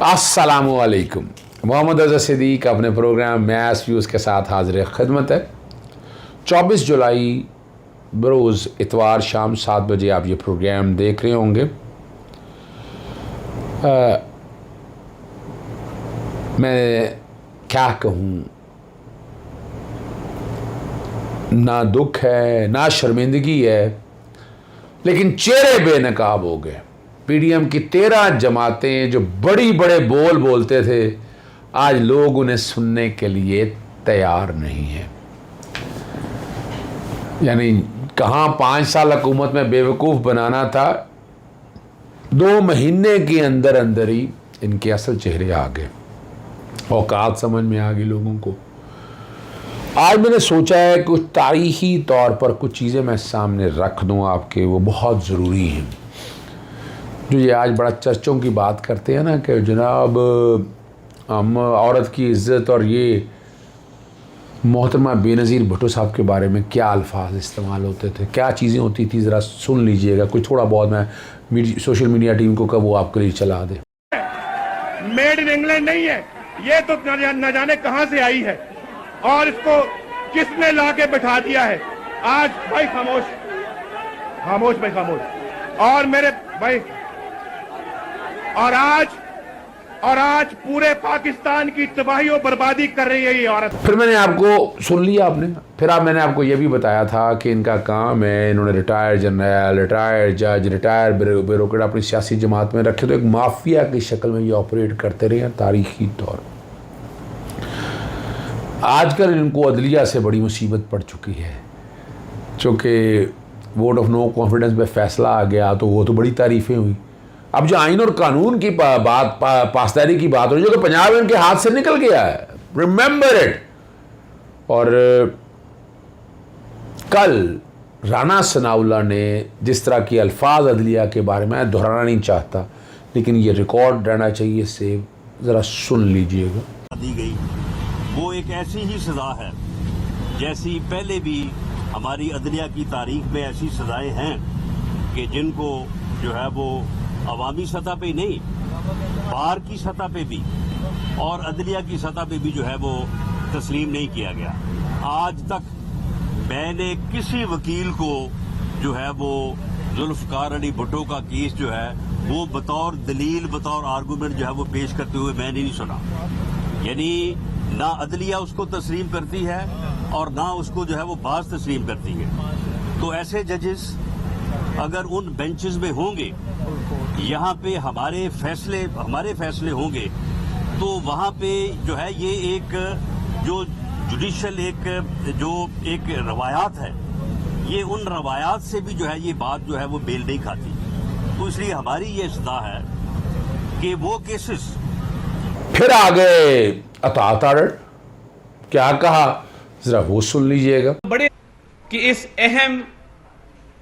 अस्सलामुअलैकुम। मोहम्मद अज़हर सिद्दीक़ अपने programme mess views के साथ हाजिर खिदमत है। 24 जुलाई बरोज़ इतवार शाम 7 बजे आप ये प्रोग्राम देख रहे होंगे। मैं क्या कहूँ, ना दुख है ना शर्मिंदगी है, लेकिन चेहरे बेनकाब हो गए। पीडीएम की 13 जमातें जो बड़ी बड़े बोल बोलते थे, आज लोग उन्हें सुनने के लिए तैयार नहीं हैं। यानी कहाँ 5 साल हुकूमत में बेवकूफ़ बनाना था, 2 महीने के अंदर अंदर ही इनके असल चेहरे आ गए, औकात समझ में आ गई लोगों को। आज मैंने सोचा है कुछ तारीख़ी तौर पर कुछ चीज़ें मैं सामने रख दूँ आपके, वो बहुत ज़रूरी हैं। जो ये आज बड़ा चर्चों की बात करते हैं ना कि जनाब हम औरत की इज़्ज़त, और ये मोहतरमा बेनज़ीर भुट्टो साहब के बारे में क्या अल्फाज इस्तेमाल होते थे, क्या चीज़ें होती थी, ज़रा सुन लीजिएगा। कुछ थोड़ा बहुत मैं सोशल मीडिया टीम को कब वो आपके लिए चला दे। मेड इन इंग्लैंड नहीं है ये, तो न जाने कहां से आई है और इसको किसने लाके बैठा दिया है। आज भाई खामोश खामोश भाई खामोश। और मेरे भाई और आज पूरे पाकिस्तान की तबाही और बर्बादी कर रही है ये औरत। फिर मैंने आपको सुन लिया आपने, फिर मैंने आपको ये भी बताया था कि इनका काम है, इन्होंने रिटायर्ड जनरल, रिटायर्ड जज, रिटायर्ड ब्यूरोक्रेट अपनी सियासी जमात में रखे, तो एक माफिया की शक्ल में ये ऑपरेट करते रहे हैं तारीखी तौर। आजकल इनको अदलिया से बड़ी मुसीबत पड़ चुकी है, चूँकि वोट ऑफ नो कॉन्फिडेंस पे फैसला आ गया तो वो तो बड़ी तारीफ़ें हुई। अब जो आइन और कानून की बात पासदारी की बात हो रही है, जो कि पंजाब इनके हाथ से निकल गया है, रिमेंबर इट। और कल राना सनाउल्लाह ने जिस तरह की अल्फाज अदलिया के बारे में दोहराना नहीं चाहता, लेकिन ये रिकॉर्ड रहना चाहिए सेव, ज़रा सुन लीजिएगा। दी गई वो एक ऐसी ही सज़ा है जैसी पहले भी हमारी अदलिया की तारीख में ऐसी सज़ाएं हैं कि जिनको जो है वो अवामी सतह पे नहीं, बार की सतह पे भी और अदलिया की सतह पे भी जो है वो तस्लीम नहीं किया गया। आज तक मैंने किसी वकील को जो है वो जुल्फ़िकार अली भुट्टो का केस जो है वो बतौर दलील, बतौर आर्गूमेंट जो है वो पेश करते हुए मैंने नहीं सुना। यानी ना अदलिया उसको तस्लीम करती है और ना उसको जो है वो बाज तस्लीम करती है। तो ऐसे जजेस अगर उन बेंचेस में होंगे, यहाँ पे हमारे फैसले होंगे, तो वहाँ पे जो है ये एक जो जुडिशल एक रवायात है, ये उन रवायात से भी जो है ये बात जो है वो मेल नहीं खाती। तो इसलिए हमारी ये सलाह है कि वो केसेस फिर आ गए अताताड़, क्या कहा जरा वो सुन लीजिएगा। बड़े कि इस अहम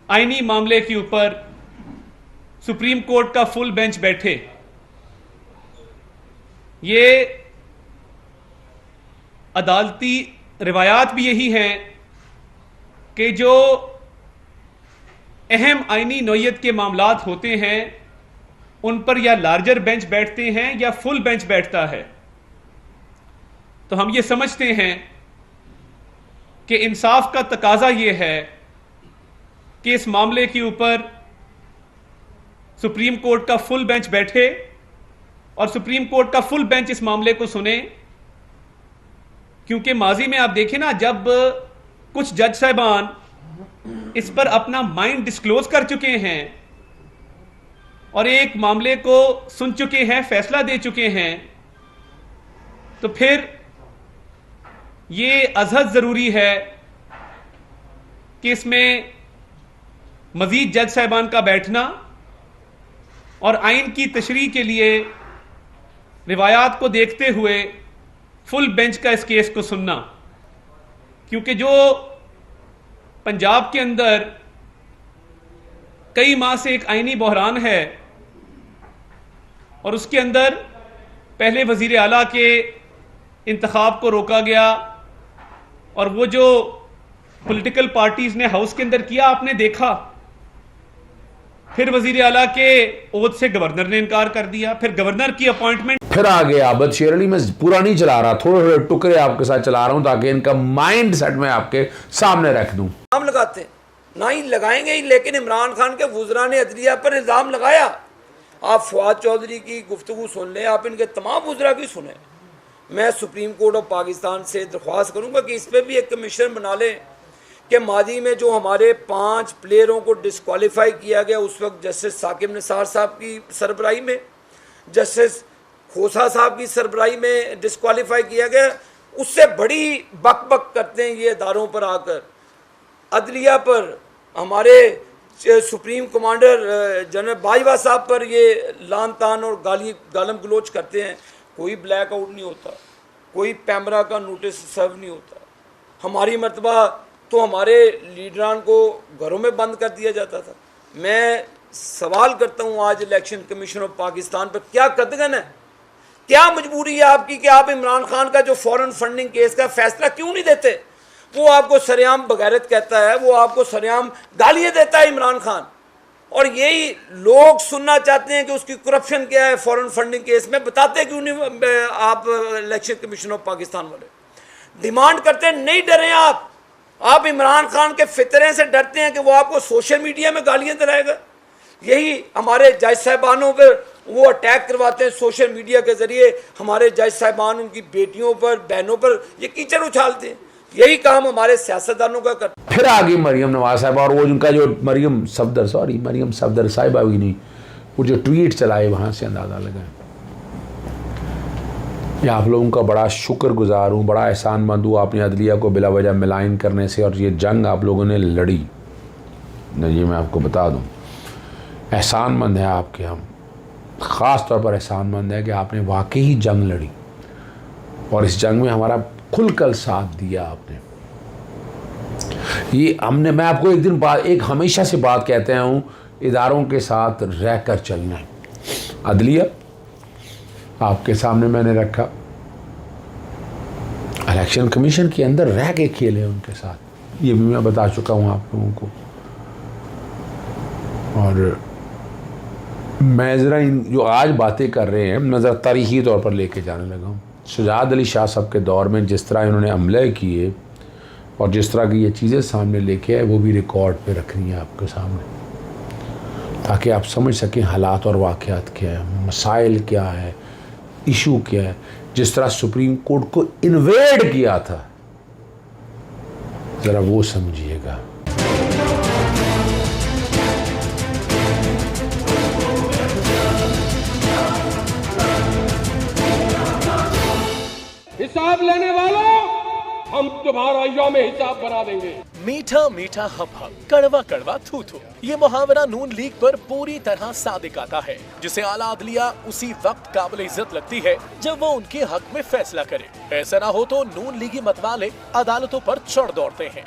आईनी मामले के ऊपर सुप्रीम कोर्ट का फुल बेंच बैठे, ये अदालती रिवायात भी यही हैं कि जो अहम आईनी नौयत के मामलात होते हैं उन पर या लार्जर बेंच बैठते हैं या फुल बेंच बैठता है। तो हम ये समझते हैं कि इंसाफ का तकाजा ये है कि इस मामले के ऊपर सुप्रीम कोर्ट का फुल बेंच बैठे और सुप्रीम कोर्ट का फुल बेंच इस मामले को सुने। क्योंकि माजी में आप देखें ना, जब कुछ जज साहिबान इस पर अपना माइंड डिस्क्लोज कर चुके हैं और एक मामले को सुन चुके हैं, फैसला दे चुके हैं, तो फिर ये अज़हद ज़रूरी है कि इसमें मज़ीद जज साहिबान का बैठना और आइन की तशरीह के लिए रिवायात को देखते हुए फुल बेंच का इस केस को सुनना। क्योंकि जो पंजाब के अंदर कई माह से एक आइनी बहरान है और उसके अंदर पहले वज़ीर आला के इंतखाब को रोका गया और वो जो पॉलिटिकल पार्टीज ने हाउस के अंदर किया आपने देखा, फिर वजीर आला के ओहद से गवर्नर ने इनकार कर दिया, फिर गवर्नर की अपॉइंटमेंट फिर आगे आबद शेर अली, मैं पूरा नहीं चला रहा, थोड़े थोड़े टुकड़े आपके साथ चला रहा हूं ताकि इनका माइंड सेट में आपके सामने रख दूं। इल्ज़ाम लगाते हैं, ना ही लगाएंगे ही, लेकिन इमरान खान के वुज़रान अदलिया पर इल्ज़ाम लगाया। आप फवाद चौधरी की गुफ्तगू सुन लें, आप इनके तमाम वुज़रा की सुने। मैं सुप्रीम कोर्ट ऑफ पाकिस्तान से दरख्वास्त करूँगा कि इस पर भी एक कमीशन बना लें कि माजी में जो हमारे 5 प्लेयरों को डिस्क्वालीफाई किया गया, उस वक्त जस्टिस साकिब निसार साहब की सरबराही में, जस्टिस खोसा साहब की सरबराही में डिस्क्वालीफाई किया गया, उससे बड़ी बक बक करते हैं ये इदारों पर आकर, अदलिया पर, हमारे सुप्रीम कमांडर जनरल बाजवा साहब पर ये लान तान और गालम गलोच करते हैं। कोई ब्लैक आउट नहीं होता, कोई पैमरा का नोटिस सर्व नहीं होता। हमारी मर्तबा तो हमारे लीडरान को घरों में बंद कर दिया जाता था। मैं सवाल करता हूँ आज इलेक्शन कमीशन ऑफ पाकिस्तान पर, क्या कदगन है, क्या मजबूरी है आपकी कि आप इमरान खान का जो फॉरेन फंडिंग केस का फैसला क्यों नहीं देते? वो आपको सरेआम बगैरत कहता है, वो आपको सरेआम गालियाँ देता है इमरान खान, और यही लोग सुनना चाहते हैं कि उसकी करप्शन क्या है फॉरेन फंडिंग केस में। बताते क्यों नहीं आप इलेक्शन कमीशन ऑफ पाकिस्तान वाले? डिमांड करते हैं, नहीं डरे आप इमरान खान के फितरे से डरते हैं कि वो आपको सोशल मीडिया में गालियाँ दिलाएगा। यही हमारे जज साहिबानों पर वो अटैक करवाते हैं सोशल मीडिया के ज़रिए, हमारे जज साहिबान उनकी बेटियों पर, बहनों पर ये कीचड़ उछालते हैं। यही काम हमारे सियासतदानों का करते हैं। फिर आगे मरियम नवाज साहब और वो उनका जो मरियम सफदर साहिबा भी नहीं, वो जो ट्वीट चलाए वहाँ से अंदाज़ा लगाए। मैं आप लोगों का बड़ा शुक्रगुजार हूँ, बड़ा एहसानमंद हूँ आपने अदलिया को बिला वजह मिलाइन करने से, और ये जंग आप लोगों ने लड़ी, ये मैं आपको बता दूँ। एहसानमंद है आपके हम, ख़ास तौर पर एहसानमंद है कि आपने वाकई जंग लड़ी और इस जंग में हमारा खुलकर साथ दिया आपने। ये हमने, मैं आपको एक दिन बाद एक हमेशा से बात कहते हूँ, इदारों के साथ रहकर चलना है। अदलिया आपके सामने मैंने रखा, इलेक्शन कमीशन के अंदर रह के खेले उनके साथ, ये भी मैं बता चुका हूँ आप लोगों को। और मैं ज़रा इन जो आज बातें कर रहे हैं, मैं ज़रा तारीख़ी तौर पर लेके जाने लगा हूँ। शुजात अली शाह साहब के दौर में जिस तरह इन्होंने हमले किए और जिस तरह की ये चीज़ें सामने लेके आए, वो भी रिकॉर्ड पे रखनी है आपके सामने, ताकि आप समझ सकें हालात और वाक़यात क्या है, मसाइल क्या है, इशू क्या है। जिस तरह सुप्रीम कोर्ट को इन्वेड किया था, ज़रा वो समझिएगा। हिसाब लेने वालों, हम तुम्हारा यौम हिसाब बना देंगे। मीठा मीठा हप हप, कड़वा कड़वा थू थू, ये मुहावरा नून लीग पर पूरी तरह सादिक आता है, जिसे आला अदलिया उसी वक्त काबिल इज्जत लगती है जब वो उनके हक में फैसला करे। ऐसा ना हो तो नून लीगी मतवाले अदालतों पर चढ़ दौड़ते हैं।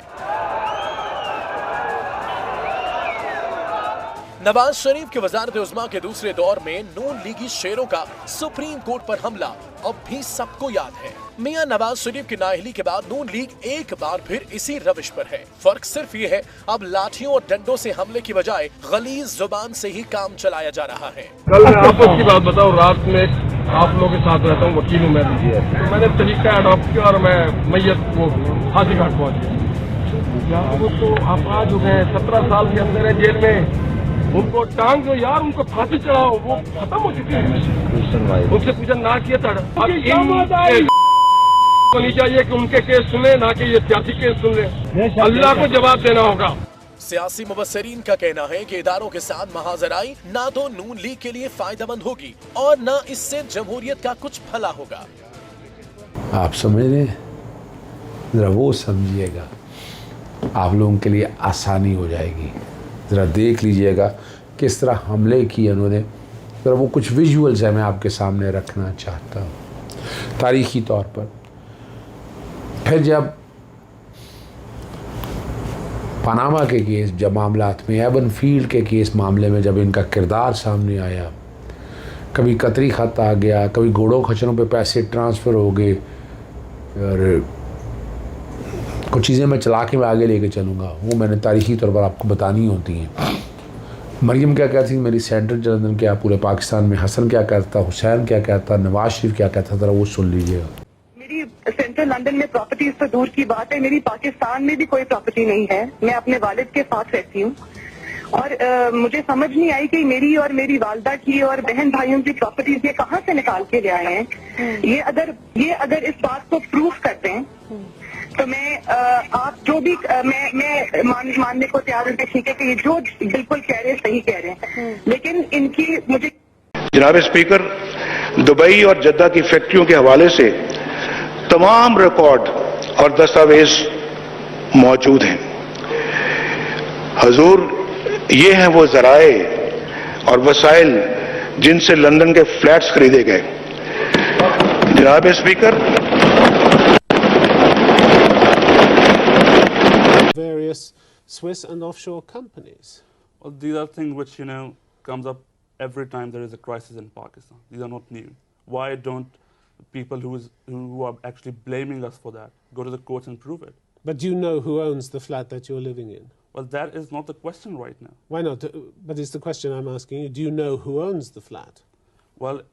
नवाज शरीफ के वजारत उज़्मा के दूसरे दौर में नून लीगी शेरों का सुप्रीम कोर्ट पर हमला अब भी सबको याद है। मियां नवाज शरीफ की नाअहली के बाद नून लीग एक बार फिर इसी रविश पर है। फर्क सिर्फ ये है, अब लाठियों और डंडों से हमले की बजाय गलीज जुबान से ही काम चलाया जा रहा है। कल मैं आपस की बात बताऊं, रात में आप लोगों के साथ रहता हूँ, वकील हूँ मैं भी, तो मैंने तरीका अडॉप्ट किया और मैं मैयत को फांसी घाट पहुँच गया। वो तो आप आज हो गए 17 साल के अंदर है जेल में, उनको टांग दो यार, उनको फांसी चढ़ाओ, वो खत्म हो चुकी है। उनसे पूछा ना किया था, तो नहीं चाहिए कि उनके केस सुने, ना कि ये सियासी केस सुन ले। अल्लाह को जवाब देना होगा। सियासी मुबस्सिरीन का कहना है कि इदारों के साथ महाजराई ना तो नून लीग के लिए फायदेमंद होगी और ना इससे जमहूरियत का कुछ भला होगा। आप समझ रहे हैं, जरा वो समझिएगा, आप लोगों के लिए आसानी हो जाएगी। ज़रा देख लीजिएगा किस तरह हमले किए उन्होंने, ज़रा वो कुछ विजुअल्स है मैं आपके सामने रखना चाहता हूँ तारीख़ी तौर पर। फिर जब पनामा के केस जब मामलात में, एवन फील्ड के केस मामले में जब इनका किरदार सामने आया, कभी कतरी खत आ गया, कभी घोड़ों खच्चरों पे पैसे ट्रांसफ़र हो गए, और कुछ चीज़ें मैं चला के मैं आगे लेके चलूँगा, वो मैंने तारीख़ी तौर पर आपको बतानी होती हैं। मरियम क्या कहती थी मेरी सेंट्रल लंदन क्या पूरे पाकिस्तान में, हसन क्या कहता, हुसैन क्या कहता, नवाज शरीफ क्या कहता, जरा वो सुन लीजिएगा। मेरी सेंट्रल लंदन में प्रॉपर्टीज तो दूर की बात है, मेरी पाकिस्तान में भी कोई प्रॉपर्टी नहीं है। मैं अपने वालिद के साथ रहती हूँ और मुझे समझ नहीं आई कि मेरी और मेरी वालदा की और बहन भाइयों की प्रॉपर्टीज ये कहाँ से निकाल के ले आए हैं। ये अगर इस बात को प्रूफ करते हैं तो मैं आप जो भी मैं मानने को तैयार हूँ कि ठीक है कि ये जो बिल्कुल कह रहे हैं सही कह रहे हैं, लेकिन इनकी मुझे जनाब स्पीकर, दुबई और जद्दा की फैक्ट्रियों के हवाले से तमाम रिकॉर्ड और दस्तावेज मौजूद हैं। हुजूर, ये हैं वो जराए और वसाइल जिनसे लंदन के फ्लैट्स खरीदे गए। जनाब speaker, various Swiss and offshore companies. Well, these are things which, comes up every time there is a crisis in Pakistan. These are not new. Why don't people who are actually blaming us for that go to the courts and prove it? But do you know who owns the flat that you're living in? Well, that is not the question right now. Why not? But it's the question I'm asking you. Do you know who owns the flat? Well,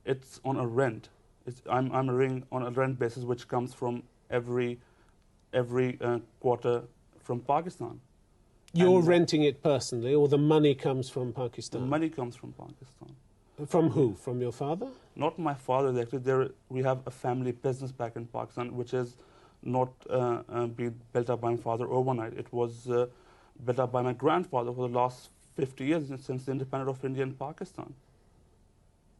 it's on a rent. I'm living on a rent basis which comes from every quarter from Pakistan. You're And renting it personally, or the money comes from the Pakistan? money comes from Pakistan. From who? From your father? Not my father, actually. We have a family business back in Pakistan, which is not been built up by my father overnight. It was built up by my grandfather for the last 50 years since the independence of India and Pakistan.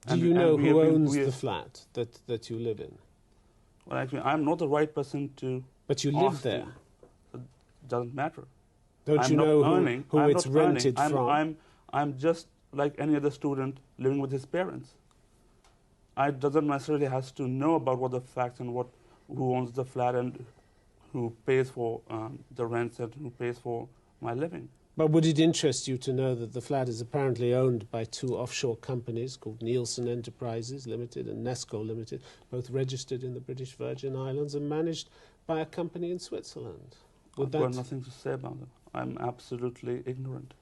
Do you know who owns the flat that you live in? Well, actually, I'm not the right person to. But you live ask there. It doesn't matter. Don't I'm you not know earning. who I'm it's not earning. rented from? I'm just like any other student living with his parents. I doesn't necessarily has to know about what the facts and who owns the flat and who pays for the rents and who pays for my living. But would it interest you to know that the flat is apparently owned by two offshore companies called Nielsen Enterprises Limited and Nesco Limited, both registered in the British Virgin Islands and managed by a company in Switzerland? I've got nothing to say about it. I'm absolutely ignorant.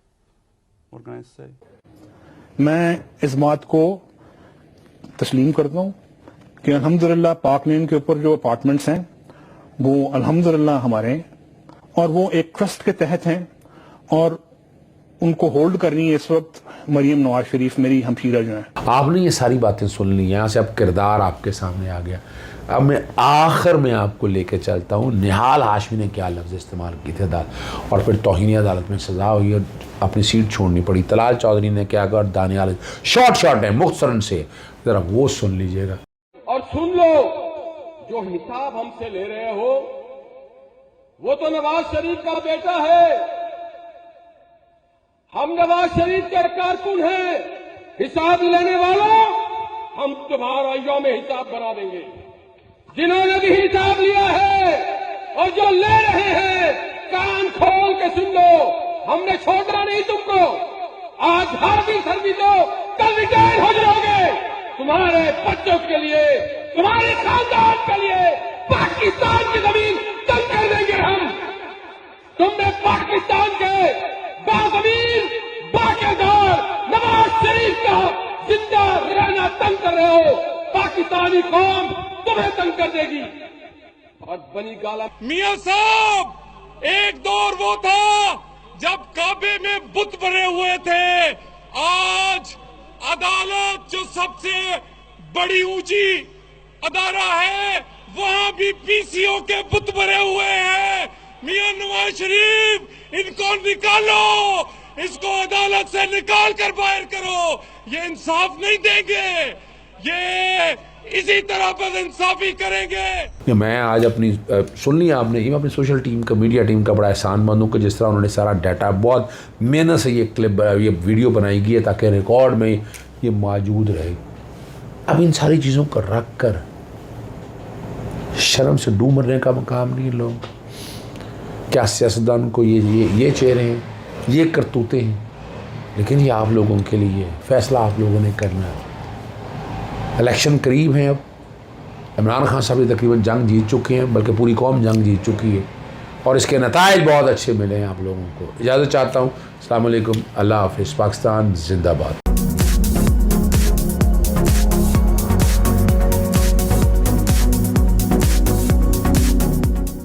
What can I say? मैं इस बात को तस्लीम करता हूँ कि अल्हम्दुलिल्लाह पाक लेन के ऊपर जो अपार्टमेंट्स हैं वो अल्हम्दुलिल्लाह हमारे हैं और वो एक ट्रस्ट के तहत हैं और उनको होल्ड करनी है इस वक्त मरियम नवाज शरीफ मेरी हमशीरा जो है। आपने ये सारी बातें सुन ली, यहाँ से अब किरदार आपके सामने आ गया। अब मैं आखिर में आपको लेके चलता हूँ निहाल हाशमी ने क्या लफ्ज़ इस्तेमाल किए थे अदालत, और फिर तौहीन अदालत में सज़ा हुई और अपनी सीट छोड़नी पड़ी। तलाल चौधरी ने क्या कहा और दानियाल शॉर्ट है मुख्तसरन से, ज़रा वो सुन लीजिएगा। और सुन लो, जो हिसाब हमसे ले रहे हो वो तो नवाज शरीफ का बेटा है। हम नवाज शरीफ के कारकुन हैं। हिसाब लेने वालों, हम तुम्हारा यौम हिसाब बना देंगे। जिन्होंने भी हिसाब लिया है और जो ले रहे हैं, कान खोल के सुन लो, हमने छोड़ना नहीं तुमको। आज हाजिर सर्विस हो, कल रिटायर हो जाओगे। तुम्हारे बच्चों के लिए, तुम्हारे खानदान के लिए पाकिस्तान की जमीन तंग कर देंगे हम। तुमने पाकिस्तान के बाज़मीन बाकेदार नवाज शरीफ का जिंदा रहना तंग कर रहे हो। पाकिस्तानी कौम तुम्हें तंग कर देगी। और बनी गाला मियां साहब, एक दौर वो था जब काबे में बुत बने हुए थे। आज अदालत जो सबसे बड़ी ऊंची अदारा है, वहां भी पीसीओ के बुत बने हुए हैं। मियां नवाज शरीफ, इनको निकालो, इसको अदालत से निकाल कर बाहर करो। ये इंसाफ नहीं देंगे, ये इसी तरह बद इंसाफी करेंगे। मैं आज अपनी सुन लिया आपने, मैं अपनी सोशल टीम का, मीडिया टीम का बड़ा एहसानमंद हूँ कि जिस तरह उन्होंने सारा डाटा बहुत मेहनत से ये वीडियो बनाई गई है ताकि रिकॉर्ड में ये मौजूद रहे। अब इन सारी चीज़ों को रख कर शर्म से डूब मरने का मकाम नहीं लोग। क्या सियासतदान को ये चेहरे हैं, ये करतूतें हैं, लेकिन ये आप लोगों के लिए फैसला आप लोगों ने करना है। इलेक्शन करीब हैं, अब इमरान खान साहब तकरीबन जंग जीत चुके हैं, बल्कि पूरी कौम जंग जीत चुकी है। और इसके नताइज बहुत अच्छे मिले हैं आप लोगों को। इजाज़त चाहता हूँ। अस्सलाम वालेकुम, अल्लाह हाफ़िज़। पाकिस्तान जिंदाबाद।